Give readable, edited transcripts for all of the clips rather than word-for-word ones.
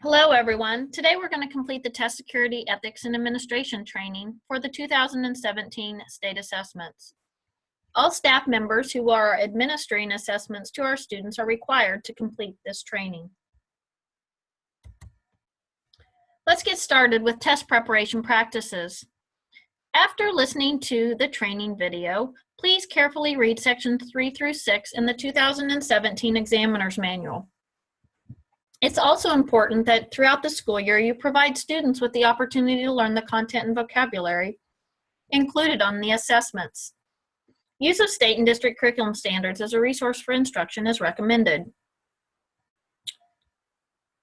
Hello, everyone. Today we're going to complete the Test Security, Ethics, and Administration training for the 2017 state assessments. All staff members who are administering assessments to our students are required to complete this training. Let's get started with test preparation practices. After listening to the training video, please carefully read sections 3 through 6 in the 2017 Examiner's Manual. It's also important that throughout the school year, you provide students with the opportunity to learn the content and vocabulary included on the assessments. Use of state and district curriculum standards as a resource for instruction is recommended.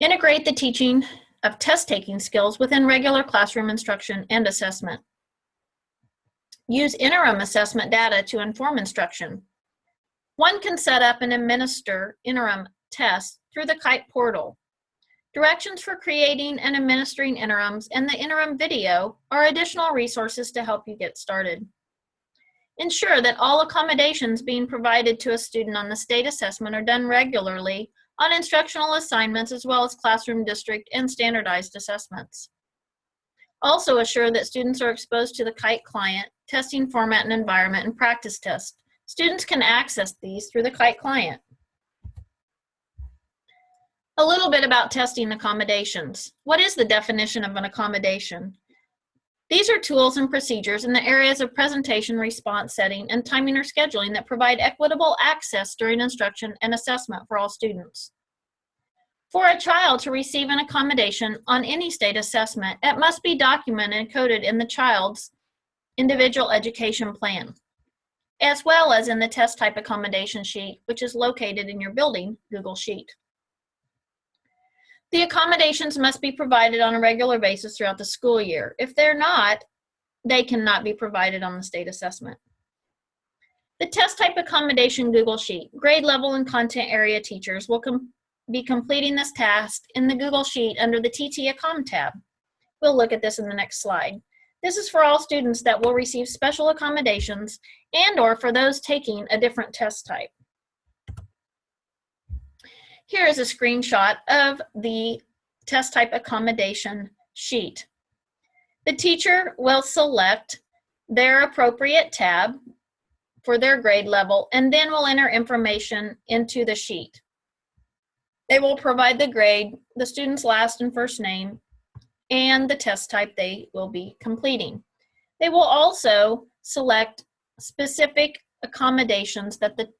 Integrate the teaching of test-taking skills within regular classroom instruction and assessment. Use interim assessment data to inform instruction. One can set up and administer interim tests through the Kite portal. Directions for creating and administering interims and the interim video are additional resources to help you get started. Ensure that all accommodations being provided to a student on the state assessment are done regularly on instructional assignments as well as classroom, district, and standardized assessments. Also assure that students are exposed to the Kite client, testing format and environment, and practice tests. Students can access these through the Kite client. A little bit about testing accommodations. What is the definition of an accommodation? These are tools and procedures in the areas of presentation, response setting, and timing or scheduling that provide equitable access during instruction and assessment for all students. For a child to receive an accommodation on any state assessment, it must be documented and coded in the child's individual education plan, as well as in the test type accommodation sheet, which is located in your building Google Sheet. The accommodations must be provided on a regular basis throughout the school year. If they're not, they cannot be provided on the state assessment. The test type accommodation Google Sheet. Grade level and content area teachers will be completing this task in the Google Sheet under the TT Accom tab. We'll look at this in the next slide. This is for all students that will receive special accommodations and/or for those taking a different test type. Here is a screenshot of the test type accommodation sheet. The teacher will select their appropriate tab for their grade level and then will enter information into the sheet. They will provide the grade, the student's last and first name, and the test type they will be completing. They will also select specific accommodations that the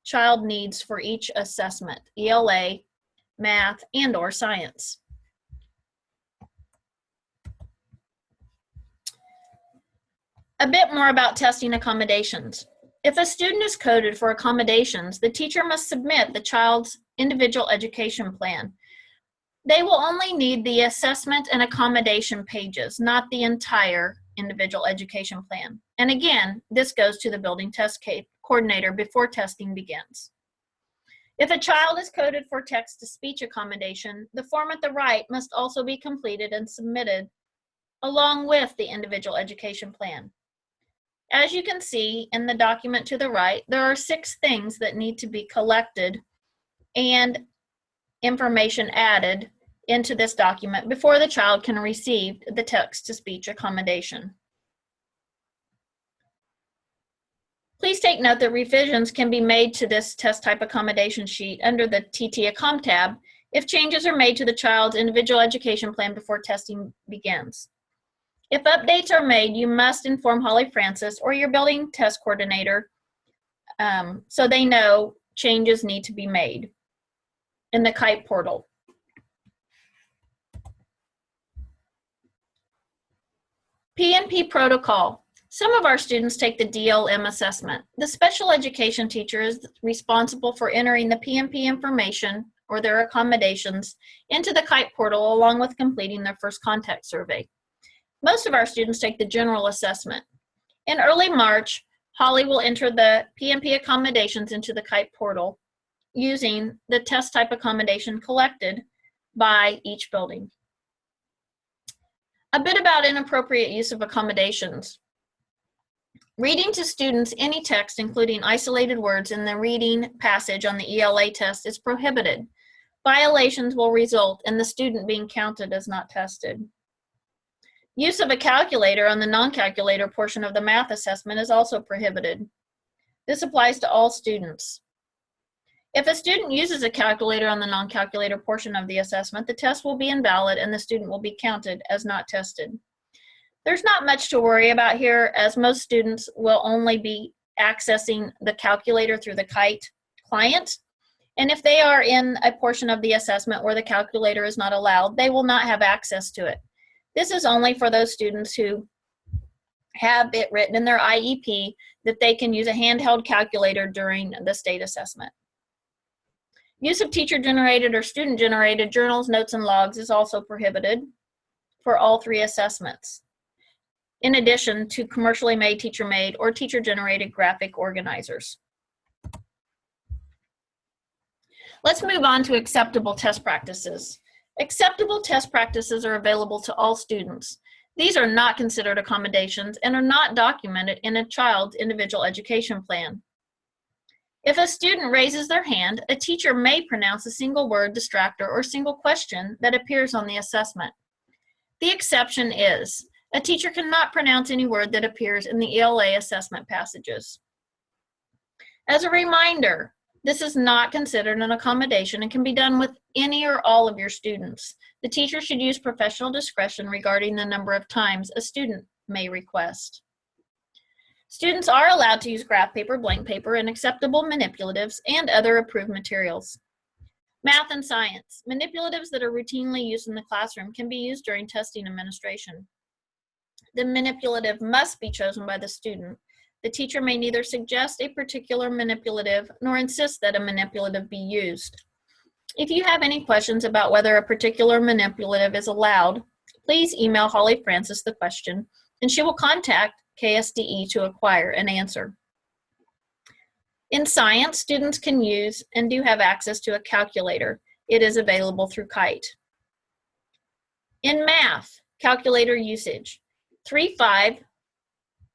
child needs for each assessment, ELA, math, and/or science. A bit more about testing accommodations. If a student is coded for accommodations, the teacher must submit the child's individual education plan. They will only need the assessment and accommodation pages, not the entire individual education plan. And again, this goes to the building test coordinator before testing begins. If a child is coded for text-to-speech accommodation, the form at the right must also be completed and submitted along with the individual education plan. As you can see in the document to the right, there are 6 things that need to be collected and information added into this document before the child can receive the text-to-speech accommodation. Please take note that revisions can be made to this test type accommodation sheet under the TT Accom tab if changes are made to the child's individual education plan before testing begins. If updates are made, you must inform Holly Francis or your building test coordinator so they know changes need to be made in the Kite portal. P&P protocol. Some of our students take the DLM assessment. The special education teacher is responsible for entering the P&P information or their accommodations into the Kite portal along with completing their first contact survey. Most of our students take the general assessment. In early March, Holly will enter the P&P accommodations into the Kite portal using the test type accommodation collected by each building. A bit about inappropriate use of accommodations. Reading to students any text, including isolated words in the reading passage on the ELA test, is prohibited. Violations will result in the student being counted as not tested. Use of a calculator on the non-calculator portion of the math assessment is also prohibited. This applies to all students. If a student uses a calculator on the non-calculator portion of the assessment, the test will be invalid and the student will be counted as not tested. There's not much to worry about here, as most students will only be accessing the calculator through the Kite client. And if they are in a portion of the assessment where the calculator is not allowed, they will not have access to it. This is only for those students who have it written in their IEP that they can use a handheld calculator during the state assessment. Use of teacher-generated or student-generated journals, notes, and logs is also prohibited for all three assessments, in addition to commercially made, teacher-made, or teacher-generated graphic organizers. Let's move on to acceptable test practices. Acceptable test practices are available to all students. These are not considered accommodations and are not documented in a child's individual education plan. If a student raises their hand, a teacher may pronounce a single word distractor or single question that appears on the assessment. The exception is, a teacher cannot pronounce any word that appears in the ELA assessment passages. As a reminder, this is not considered an accommodation and can be done with any or all of your students. The teacher should use professional discretion regarding the number of times a student may request. Students are allowed to use graph paper, blank paper, and acceptable manipulatives and other approved materials. Math and science. Manipulatives that are routinely used in the classroom can be used during testing administration. The manipulative must be chosen by the student. The teacher may neither suggest a particular manipulative nor insist that a manipulative be used. If you have any questions about whether a particular manipulative is allowed, please email Holly Francis the question, and she will contact KSDE to acquire an answer. In science, students can use and do have access to a calculator. It is available through Kite. In math, calculator usage. 3-5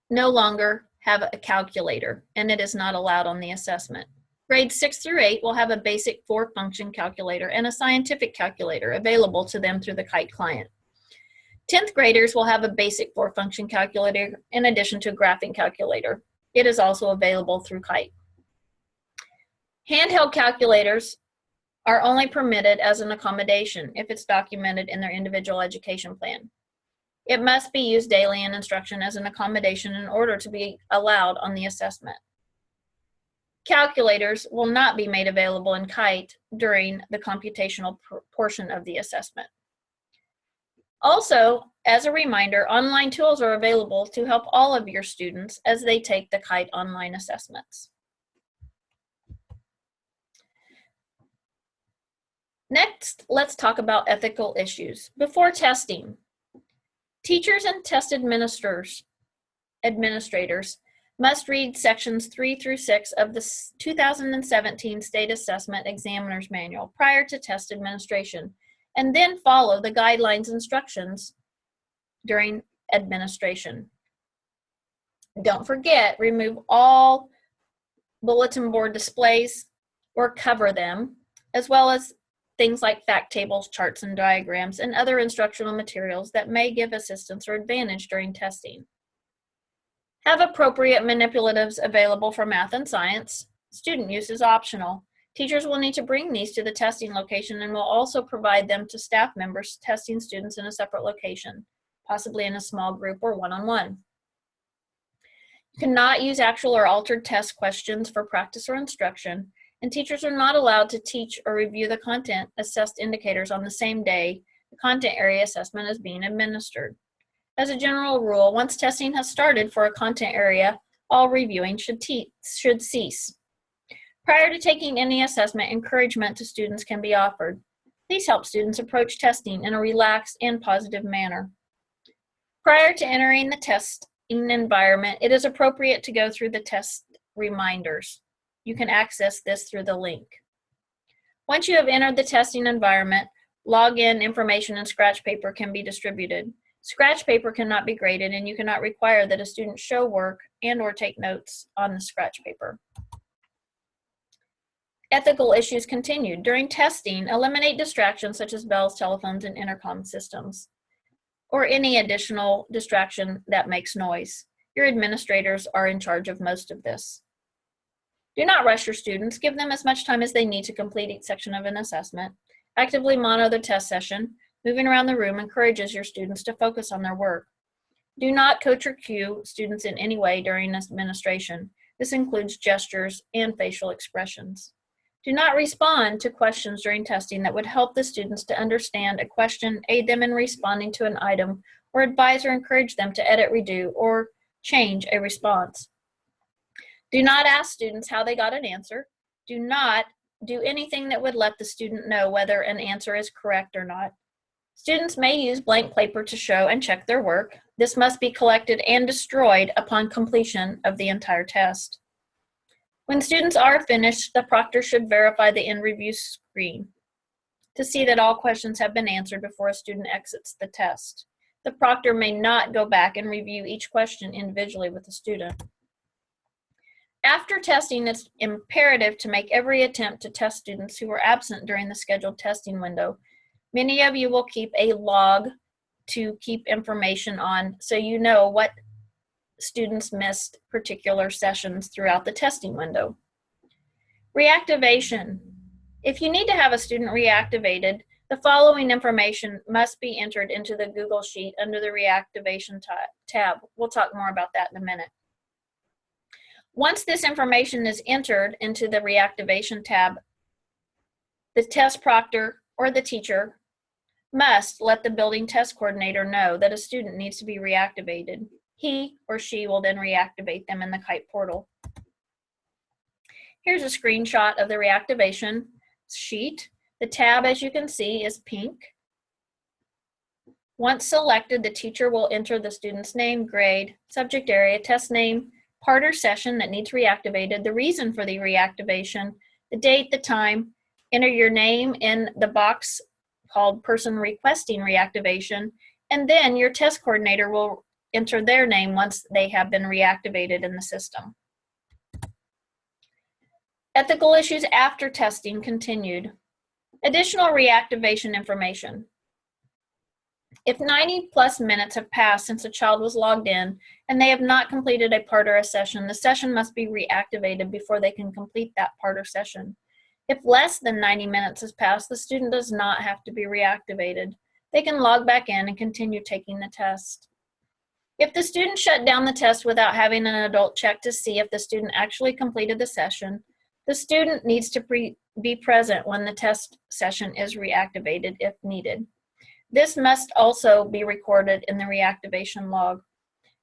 no longer have a calculator, and it is not allowed on the assessment. Grades 6 through 8 will have a basic 4-function calculator and a scientific calculator available to them through the Kite client. 10th graders will have a basic 4-function calculator in addition to a graphing calculator. It is also available through Kite. Handheld calculators are only permitted as an accommodation if it's documented in their individual education plan. It must be used daily in instruction as an accommodation in order to be allowed on the assessment. Calculators will not be made available in Kite during the computational portion of the assessment. Also, as a reminder, online tools are available to help all of your students as they take the Kite online assessments. Next, let's talk about ethical issues. Before testing, teachers and test administrators must read sections 3 through 6 of the 2017 State Assessment Examiner's Manual prior to test administration, and then follow the guidelines instructions during administration. Don't forget, remove all bulletin board displays or cover them, as well as things like fact tables, charts, and diagrams, and other instructional materials that may give assistance or advantage during testing. Have appropriate manipulatives available for math and science. Student use is optional. Teachers will need to bring these to the testing location and will also provide them to staff members testing students in a separate location, possibly in a small group or one-on-one. You cannot use actual or altered test questions for practice or instruction, and teachers are not allowed to teach or review the content assessed indicators on the same day the content area assessment is being administered. As a general rule, once testing has started for a content area, all reviewing should cease. Prior to taking any assessment, encouragement to students can be offered. These help students approach testing in a relaxed and positive manner. Prior to entering the testing environment, it is appropriate to go through the test reminders. You can access this through the link. Once you have entered the testing environment, login information and scratch paper can be distributed. Scratch paper cannot be graded, and you cannot require that a student show work and/or take notes on the scratch paper. Ethical issues continued. During testing, eliminate distractions such as bells, telephones, and intercom systems, or any additional distraction that makes noise. Your administrators are in charge of most of this. Do not rush your students. Give them as much time as they need to complete each section of an assessment. Actively monitor the test session. Moving around the room encourages your students to focus on their work. Do not coach or cue students in any way during administration. This includes gestures and facial expressions. Do not respond to questions during testing that would help the students to understand a question, aid them in responding to an item, or advise or encourage them to edit, redo, or change a response. Do not ask students how they got an answer. Do not do anything that would let the student know whether an answer is correct or not. Students may use blank paper to show and check their work. This must be collected and destroyed upon completion of the entire test. When students are finished, the proctor should verify the in-review screen to see that all questions have been answered before a student exits the test. The proctor may not go back and review each question individually with the student. After testing, it's imperative to make every attempt to test students who were absent during the scheduled testing window. Many of you will keep a log to keep information on so you know what students missed particular sessions throughout the testing window. Reactivation. If you need to have a student reactivated, the following information must be entered into the Google Sheet under the Reactivation tab. We'll talk more about that in a minute. Once this information is entered into the Reactivation tab, the test proctor or the teacher must let the building test coordinator know that a student needs to be reactivated. He or she will then reactivate them in the Kite portal. Here's a screenshot of the reactivation sheet. The tab, as you can see, is pink. Once selected, the teacher will enter the student's name, grade, subject area, test name, part or session that needs reactivated, the reason for the reactivation, the date, the time. Enter your name in the box called person requesting reactivation, and then your test coordinator will enter their name once they have been reactivated in the system. Ethical issues after testing continued. Additional reactivation information. If 90+ minutes have passed since a child was logged in and they have not completed a part or a session, the session must be reactivated before they can complete that part or session. If less than 90 minutes has passed, the student does not have to be reactivated. They can log back in and continue taking the test. If the student shut down the test without having an adult check to see if the student actually completed the session, the student needs to be present when the test session is reactivated if needed. This must also be recorded in the reactivation log.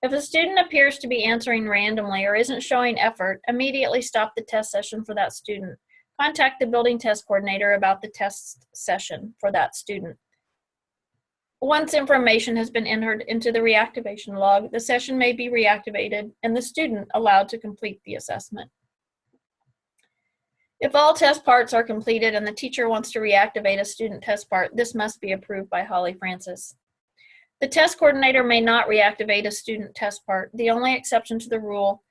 If a student appears to be answering randomly or isn't showing effort, immediately stop the test session for that student. Contact the building test coordinator about the test session for that student. Once information has been entered into the reactivation log, the session may be reactivated and the student allowed to complete the assessment. If all test parts are completed and the teacher wants to reactivate a student test part, this must be approved by Holly Francis. The test coordinator may not reactivate a student test part. The only exception to the rule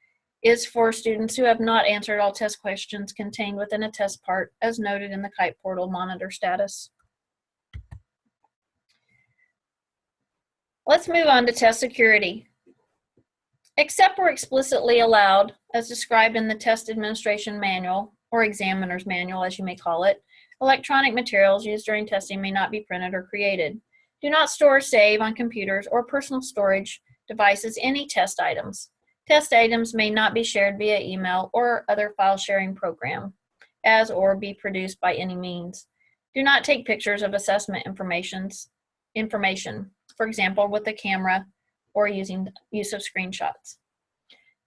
is for students who have not answered all test questions contained within a test part, as noted in the Kite portal monitor status. Let's move on to test security. Except where explicitly allowed, as described in the test administration manual, or examiner's manual as you may call it, electronic materials used during testing may not be printed or created. Do not store or save on computers or personal storage devices any test items. Test items may not be shared via email or other file sharing program, as or be produced by any means. Do not take pictures of assessment information, for example, with a camera or using use of screenshots.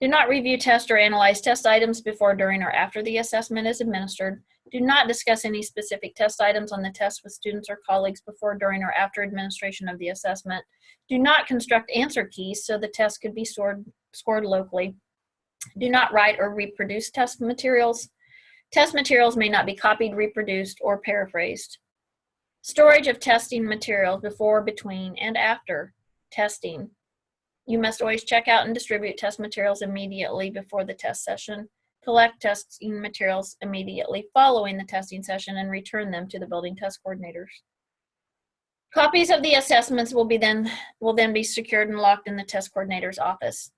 Do not review, test, or analyze test items before, during, or after the assessment is administered. Do not discuss any specific test items on the test with students or colleagues before, during, or after administration of the assessment. Do not construct answer keys so the test could be scored locally. Do not write or reproduce test materials. Test materials may not be copied, reproduced, or paraphrased. Storage of testing materials before, between, and after testing. You must always check out and distribute test materials immediately before the test session. collect testing materials immediately following the testing session and return them to the building test coordinators. Copies of the assessments will then be secured and locked in the test coordinator's office.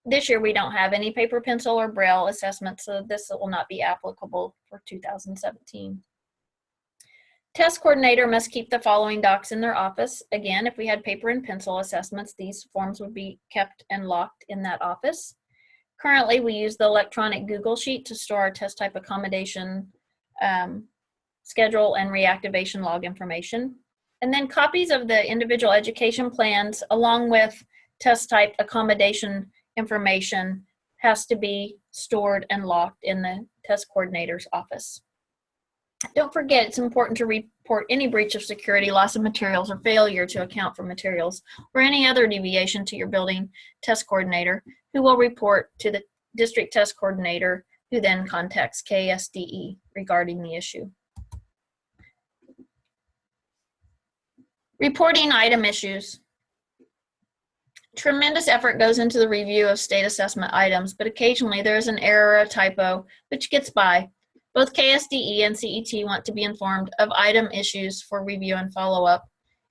This year we don't have any paper, pencil, or braille assessments, so this will not be applicable for 2017. Test coordinator must keep the following docs in their office. Again, if we had paper and pencil assessments, these forms would be kept and locked in that office. Currently, we use the electronic Google Sheet to store our test type accommodation schedule and reactivation log information. And then copies of the individual education plans along with test type accommodation information has to be stored and locked in the test coordinator's office. Don't forget, it's important to report any breach of security, loss of materials, or failure to account for materials, or any other deviation to your building test coordinator, who will report to the district test coordinator, who then contacts KSDE regarding the issue. Reporting item issues. Tremendous effort goes into the review of state assessment items, but occasionally there is an error or a typo, which gets by. Both KSDE and CET want to be informed of item issues for review and follow-up.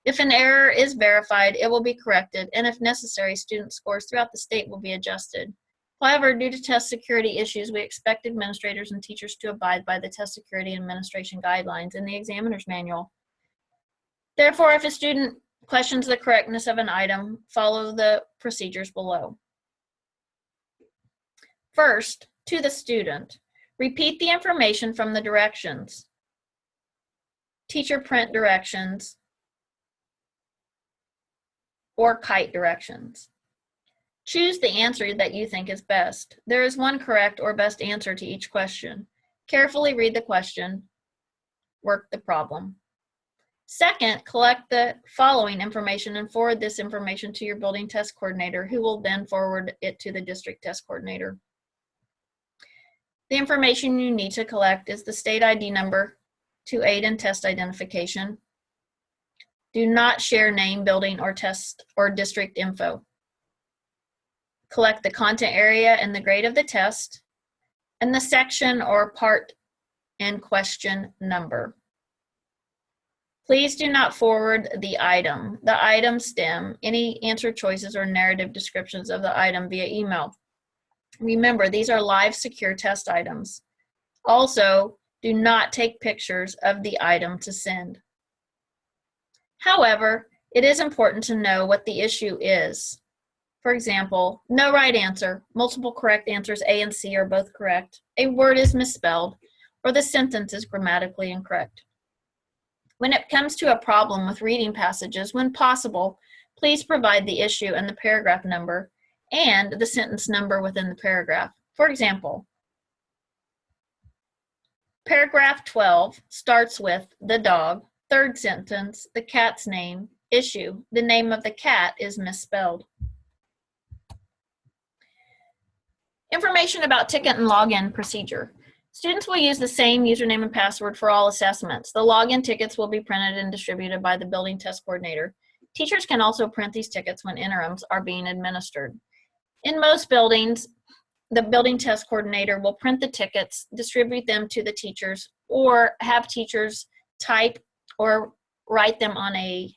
If an error is verified, it will be corrected, and if necessary, student scores throughout the state will be adjusted. However, due to test security issues, we expect administrators and teachers to abide by the test security and administration guidelines in the examiner's manual. Therefore, if a student questions the correctness of an item, follow the procedures below. First, to the student, repeat the information from the directions. Teacher print directions or kite directions. Choose the answer that you think is best. There is one correct or best answer to each question. Carefully read the question. Work the problem. Second, collect the following information and forward this information to your building test coordinator, who will then forward it to the district test coordinator. The information you need to collect is the state ID number to aid in test identification. Do not share name, building, or test or district info. Collect the content area and the grade of the test, and the section or part and question number. Please do not forward the item stem, any answer choices or narrative descriptions of the item via email. Remember, these are live secure test items. Also, do not take pictures of the item to send. However, it is important to know what the issue is. For example, no right answer, multiple correct answers A and C are both correct, a word is misspelled, or the sentence is grammatically incorrect. When it comes to a problem with reading passages, when possible, please provide the issue and the paragraph number and the sentence number within the paragraph. For example, paragraph 12 starts with the dog, third sentence, the cat's name, issue, the name of the cat is misspelled. Information about ticket and login procedure. Students will use the same username and password for all assessments. The login tickets will be printed and distributed by the building test coordinator. Teachers can also print these tickets when interims are being administered. In most buildings, the building test coordinator will print the tickets, distribute them to the teachers, or have teachers type or write them on a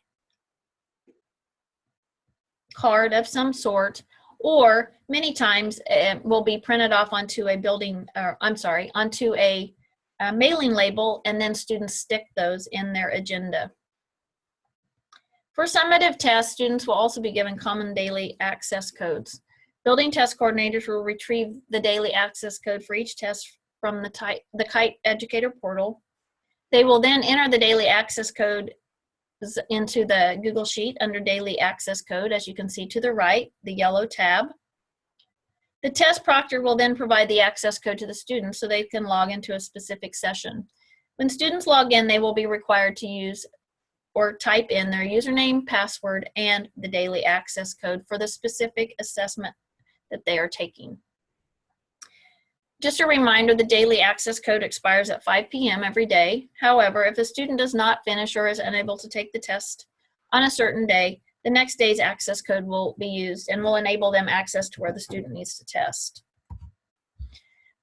card of some sort, or many times it will be printed off onto a mailing label, and then students stick those in their agenda. For summative tests, students will also be given common daily access codes. Building test coordinators will retrieve the daily access code for each test from the Kite Educator portal. They will then enter the daily access code into the Google Sheet under Daily Access Code, as you can see to the right, the yellow tab. The test proctor will then provide the access code to the students so they can log into a specific session. When students log in, they will be required to use or type in their username, password, and the daily access code for the specific assessment that they are taking. Just a reminder, the daily access code expires at 5 p.m. every day. However, if a student does not finish or is unable to take the test on a certain day, the next day's access code will be used and will enable them access to where the student needs to test.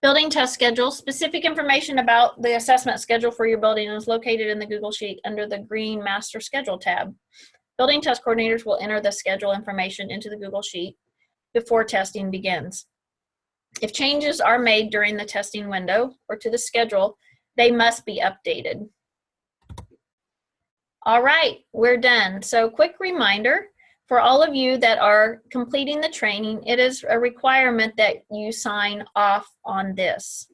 Building test schedule. Specific information about the assessment schedule for your building is located in the Google Sheet under the green Master Schedule tab. Building test coordinators will enter the schedule information into the Google Sheet before testing begins. If changes are made during the testing window or to the schedule, they must be updated. All right, we're done. So quick reminder for all of you that are completing the training, it is a requirement that you sign off on this.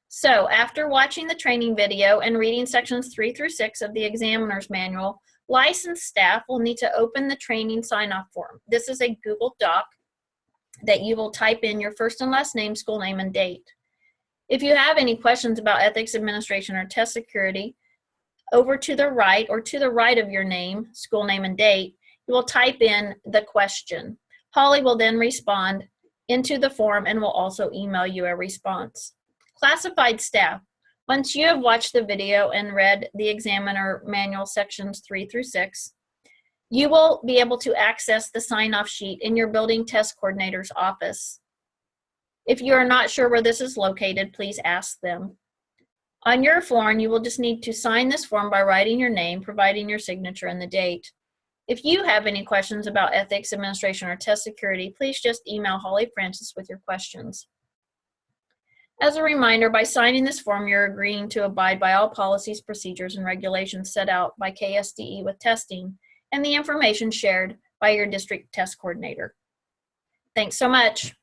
So after watching the training video and reading sections 3 through 6 of the examiner's manual, licensed staff will need to open the training sign-off form. This is a Google Doc that you will type in your first and last name, school name, and date. If you have any questions about ethics administration or test security, over to the right or to the right of your name, school name, and date, you will type in the question. Holly will then respond into the form and will also email you a response. Classified staff. Once you have watched the video and read the examiner manual sections 3 through 6, you will be able to access the sign-off sheet in your building test coordinator's office. If you are not sure where this is located, please ask them. On your form, you will just need to sign this form by writing your name, providing your signature and the date. If you have any questions about ethics, administration, or test security, please just email Holly Francis with your questions. As a reminder, by signing this form, you're agreeing to abide by all policies, procedures, and regulations set out by KSDE with testing and the information shared by your district test coordinator. Thanks so much.